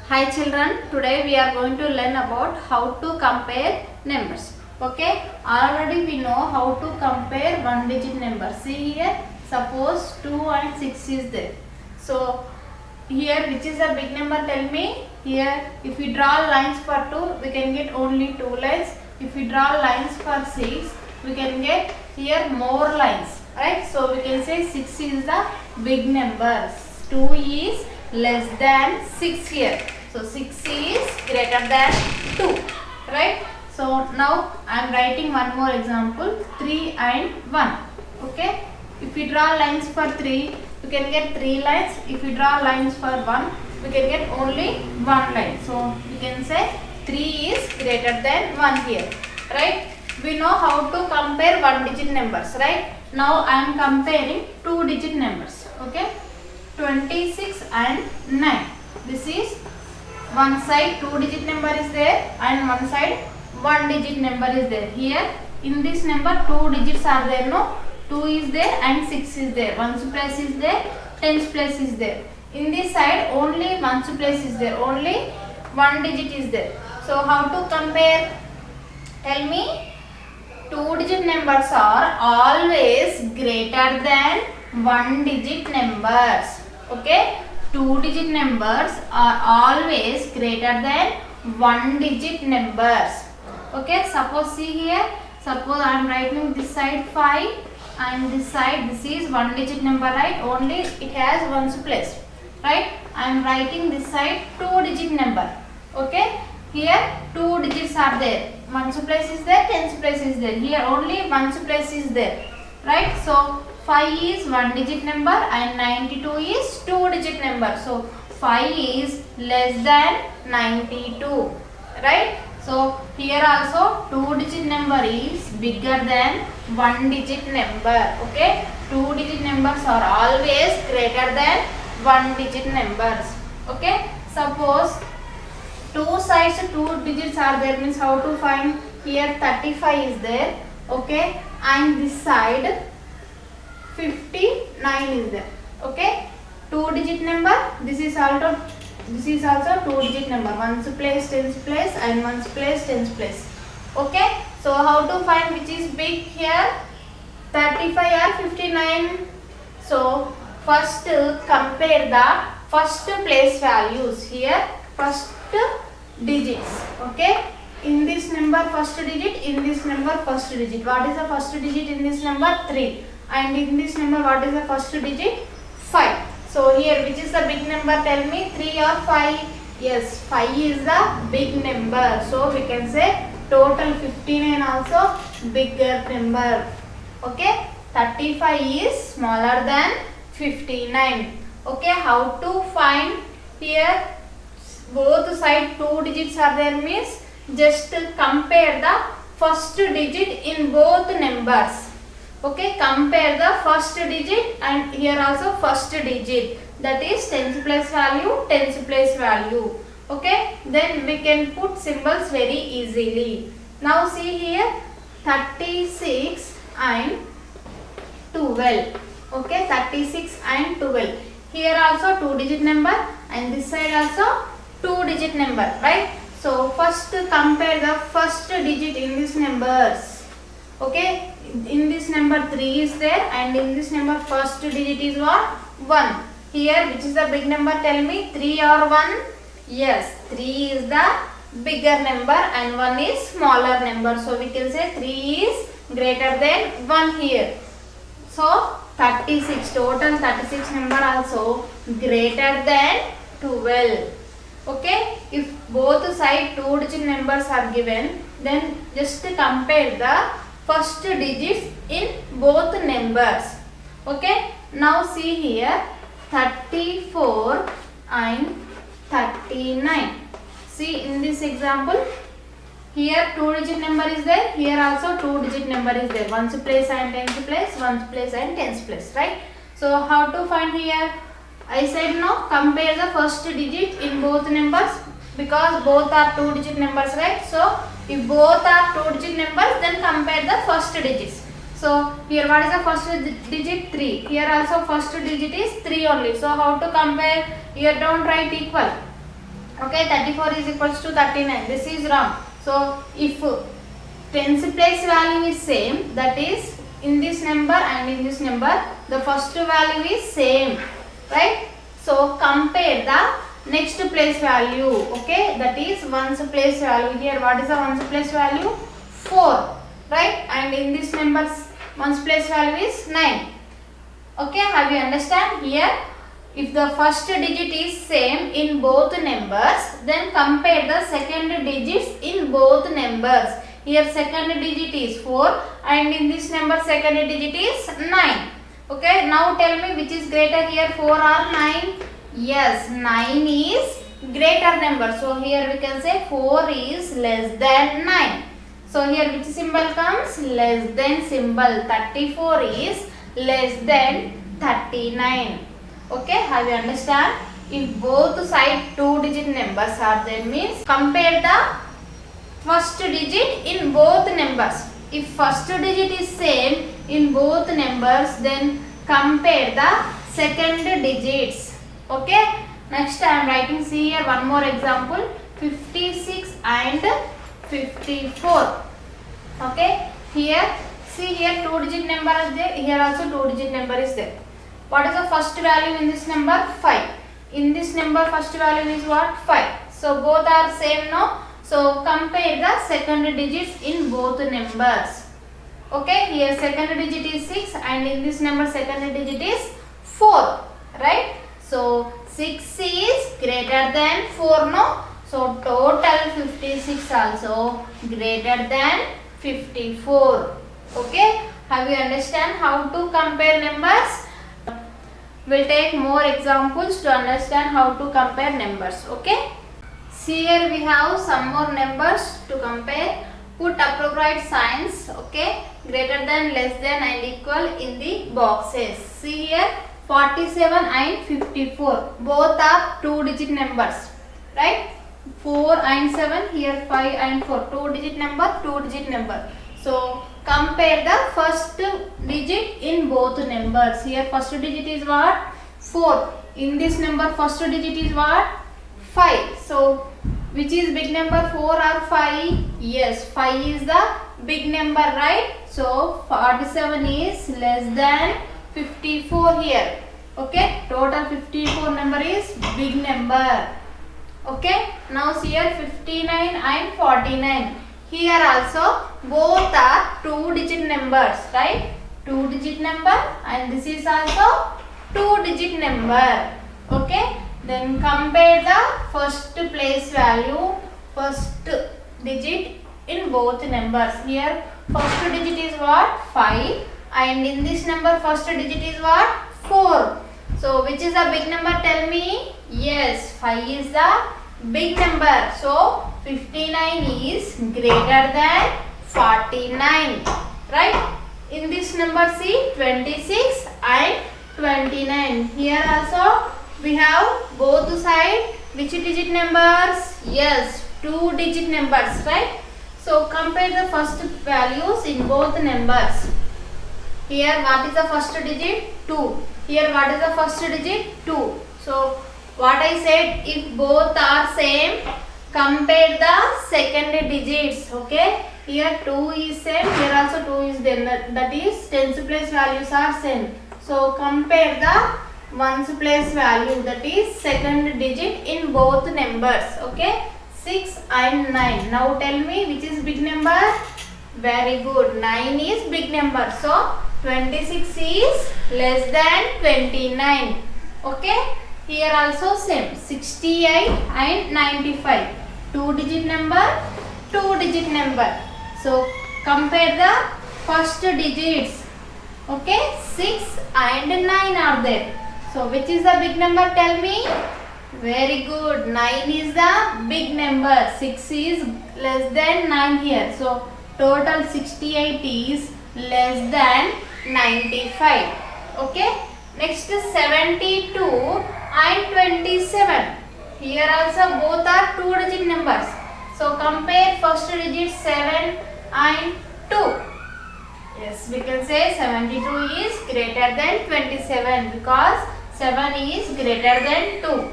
Hi children, today we are going to learn about how to compare numbers. Okay, already we know how to compare one digit number. See here, suppose 2 and 6 is there. So here which is a big number, tell me. Here if we draw lines for 2, we can get only 2 lines. If we draw lines for 6, we can get here more lines, right? So we can say 6 is the big number, 2 is less than 6 here. So 6 is greater than 2, right? So now I am writing one more example, 3 and 1. Okay, if we draw lines for 3, we can get 3 lines. If we draw lines for 1, we can get only 1 line. So we can say 3 is greater than 1 here, right? We know how to compare one digit numbers, right? Now I am comparing two digit numbers. Okay, 26 and 9. This is one side 2 digit number is there and one side 1 digit number is there. Here in this number 2 digits are there, no? 2 is there and 6 is there. 1's place is there, 10's place is there. In this side only 1's place is there, only 1 digit is there. So how to compare? Tell me. 2 digit numbers are always greater than 1 digit numbers. Okay, 2 digit numbers are always greater than 1 digit numbers. Okay, suppose see here, suppose I am writing this side 5 and this side, this is 1 digit number, right? Only it has 1's place, right? I am writing this side 2 digit number. Okay, here 2 digits are there, 1's place is there, 10's place is there. Here only 1's place is there, right? So 5 is 1 digit number and 92 is 2 digit number. So 5 is less than 92, right? So here also 2 digit number is bigger than 1 digit number. Okay, 2 digit numbers are always greater than 1 digit numbers. Okay, suppose two sides 2 digits are there, means how to find? Here 35 is there, okay, and this side 59 is there. Okay, 2 digit number, this is also 2 digit number, 1's place, 10's place and 1's place, 10's place. Okay, so how to find which is big here? 35 or 59? So first compare the first place values. Here first digits. Okay, in this number first digit, in this number first digit. What is the first digit in this number? 3. And in this number what is the first digit? 5. So here which is the big number? Tell me, 3 or 5? Yes, 5 is the big number. So we can say total 59 also bigger number. Okay, 35 is smaller than 59. Okay, how to find? Here both side 2 digits are there, means just compare the first digit in both numbers. Okay, compare the first digit and here also first digit, that is 10's place value, 10's place value. Okay, then we can put symbols very easily. Now see here 36 and 12. Okay, 36 and 12. Here also 2 digit number and this side also 2 digit number, right? So first compare the first digit in these numbers. Okay, in this number 3 is there and in this number first digit is what? 1. Here which is the big number? Tell me, 3 or 1? Yes, 3 is the bigger number and 1 is smaller number. So we can say 3 is greater than 1 here. So 36, total 36 number also greater than 12. Okay, if both side 2 digit numbers are given, then just compare the first digits in both numbers. Okay, now see here 34 and 39. See in this example, here 2 digit number is there, here also 2 digit number is there, 1's place and 10's place, 1's place and 10's place, right? So how to find here? I said no, compare the first digit in both numbers because both are 2 digit numbers, right? So if both are 2 digit numbers, then compare the first digits. So here what is the first digit? 3. Here also first digit is 3 only. So how to compare? Here don't write equal. Okay, 34 is equals to 39. This is wrong. So if tens place value is same, that is in this number and in this number, the first value is same, right? So compare the next place value. Okay, that is ones place value. Here what is the ones place value? 4, right? And in this numbers ones place value is 9. Okay, have you understand? Here if the first digit is same in both numbers, then compare the second digits in both numbers. Here second digit is 4 and in this number second digit is 9. Okay, now tell me which is greater here, 4 or 9? Yes, 9 is greater number. So here we can say 4 is less than 9. So here which symbol comes? Less than symbol. 34 is less than 39. Okay, have you understand? If both side 2-digit numbers are there, means compare the first digit in both numbers. If first digit is same in both numbers, then compare the second digits. Okay, next I am writing, see here one more example, 56 and 54. Okay, here see here 2-digit number is there, here also 2-digit number is there. What is the first value in this number? 5. In this number first value is what? 5. So both are same, no? So compare the second digits in both numbers. Okay, here second digit is 6 and in this number second digit is 4, right? So 6 is greater than 4, no? So total 56 also greater than 54. Okay, have you understand how to compare numbers? We'll take more examples to understand how to compare numbers. Okay. See here we have some more numbers to compare. Put appropriate signs. Okay. Greater than, less than and equal in the boxes. See here 47 and 54. Both are 2-digit numbers. Right. 4 and 7. Here 5 and 4. 2-digit number, 2-digit number. So compare the first digit in both numbers. Here first digit is what? 4. In this number first digit is what? 5. So which is big number, 4 or 5? Yes, 5 is the big number, right? So 47 is less than 54 here. Okay, total 54 number is big number. Okay, now see here 59 and 49. Here also both are 2-digit numbers, right? 2-digit number and this is also 2-digit number. Okay, then compare the first place value, first digit in both numbers. Here first digit is what? 5 and in this number first digit is what? 4. So which is the big number, tell me? Yes, 5 is the big number. So 59 is greater than 49, right? In this number see 26 and 29. Here also we have both side which digit numbers? Yes, 2-digit numbers, right? So compare the first values in both numbers. Here what is the first digit? 2. Here what is the first digit? 2. So what I said, if both are same, compare the second digits. Okay, here 2 is same, here also 2 is there, that is tens place values are same. So compare the ones place value, that is second digit in both numbers. Okay, 6 and 9. Now tell me which is big number? Very good, 9 is big number. So 26 is less than 29. Okay, here also same, 68 and 95. 2-digit number, 2-digit number. So compare the first digits. Okay, 6 and 9 are there. So which is the big number, tell me? Very good, 9 is the big number. 6 is less than 9 here. So total 68 is less than 95. Okay, next 72 and 27. Here also both are 2-digit numbers. So compare first digit 7 and 2. Yes, we can say 72 is greater than 27 because 7 is greater than 2.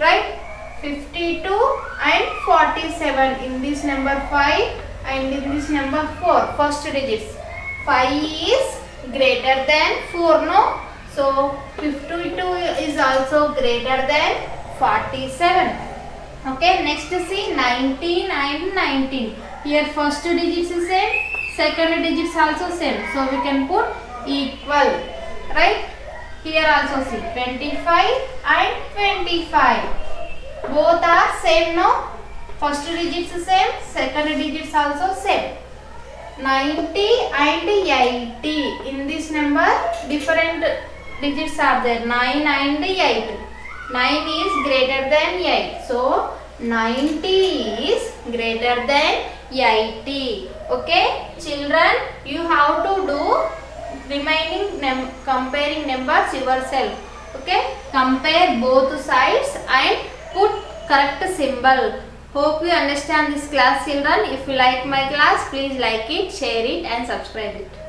Right? 52 and 47. In this number 5 and in this number 4, first digits. 5 is greater than 4, no? So 52 is also greater than 47. Okay, next see 19 and 19. Here first digits is same, second digits also same. So we can put equal, right? Here also see 25 and 25. Both are same, no? First digits is same, second digits also same. 90 and 80. In this number different digits are there, 9 and 8. 9 is greater than 8. So 90 is greater than 80. Okay, children, you have to do remaining comparing numbers yourself. Okay, compare both sides and put correct symbol. Hope you understand this class, children. If you like my class, please like it, share it and subscribe it.